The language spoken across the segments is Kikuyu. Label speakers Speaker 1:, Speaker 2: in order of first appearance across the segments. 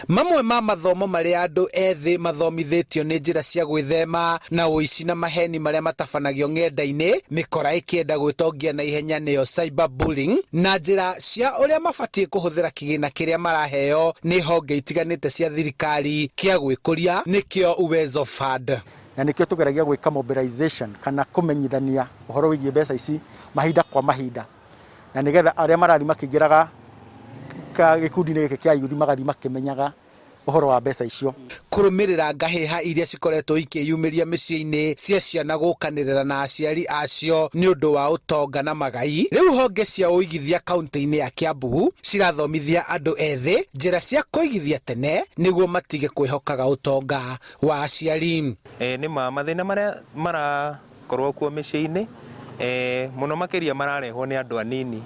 Speaker 1: Mamwe ma mathomo maria andu ethi mathomithitio ni njira cia gwithema na uici na maheni maria matabanagio ng'enda-ini, mikora ikienda gwitongia na ihenya niyo cyberbullying, na njira cia uria mabatie kuhuthira kigina kiria maraheo ni honge itiganite cia thirikari kia gwikuria nikio Uwezo Fund.
Speaker 2: Na nikio tugeragia gwika mobilization kana kumenyithania uhoro wigie mbeca ici mahinda kwa mahinda, na nigetha aria marathi makingiraga gikundi-ini giki kia yuthi magathi makimenyaga uhoro wa mbeca icio.
Speaker 1: Kurumirira ngahiha iria cikoretwo ikiyumiria micii-ini cia ciana gukanirira na aciari acio ni undu wa utonga na magai, riu honge cia uigithia kaunti-ini ya Kiambu cirathomithia andu ethi njira cia kuigithia tene niguo matige kwihokaga utonga wa aciari.
Speaker 3: Ni mathina maria marakorwo kuo micii-ini muno makiria mararehwo ni andu anini,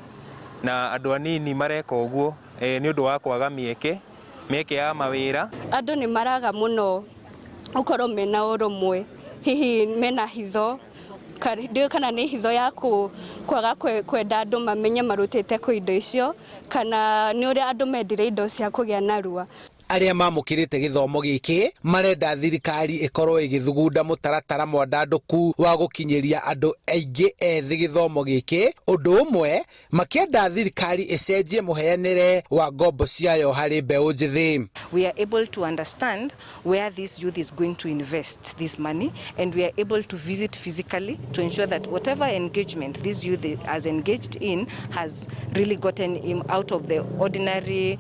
Speaker 3: na andu anini mareka uguo ni undu wa kwaga mieke ya mawira.
Speaker 4: Andu ni maraga muno ukorwo mena urumwe, hihi mena hitho kana ni hitho ya kwaga kwenda andu mamenye marutite ku indo icio, kana ni uria andu mendire indo cia kugia narua.
Speaker 1: Aria mamukirite githomo giki marenda thirikari ikorwo igithugunda mutaratara mwandanduku wa gukinyiria andu aingi ethi githomo giki, undu umwe makienda thirikari icenjie muheanire wa ngombo ciayo hari mbeu njithi.
Speaker 5: We are able to understand where this youth is going to invest this money, and we are able to visit physically to ensure that whatever engagement this youth has engaged in has really gotten him out of the ordinary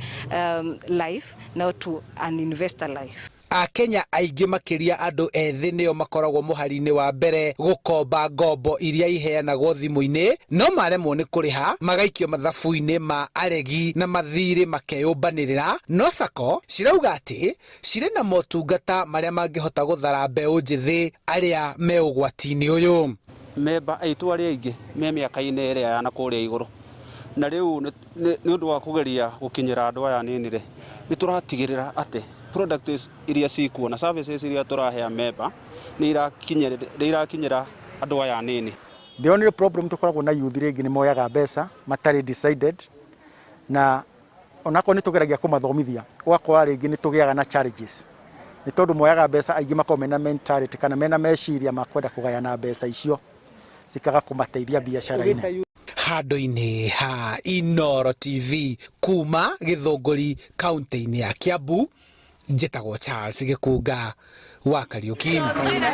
Speaker 5: life now to an investor life.
Speaker 1: Akenya aingi makiria andu ethi nio makoragwo muhari-ini wa mbere gukomba ngombo iria iheanagwo thimu-ini, no maremwo ni kuriha magaikio mathabu-ini ma aregi na mathiri makeyumbanirira. No SACCO cirauga ati ciri na motungata maria mangihota guthara mbeu njithi aria me ugwati-ini uyu.
Speaker 6: Memba aitu aria aingi me miaka-ini iria ya na kuria iguru, na riu ni undu wa kugeria gukinyira andu aya nini ri ni turatigirira ati products iria cikuo na services iria turahea memba ni irakinyira andu aya nini.
Speaker 2: The only problem tukoragwo na youth ringi ni moyaga mbeca matari decided, na onako ni tugeragia kumathomithia gwakwa ringi ni tugiaga na challenges ni tondu moyaga mbeca aingi makomena mentality kana mena meciria makwenda kugayana mbeca icio cikaga kumateithia biashara-ini.
Speaker 1: Handu-ini ha Inooro TV kuma Githunguri kaunti-ini ya Kiambu, njitagwo Charles Gikunga wa Kariuki.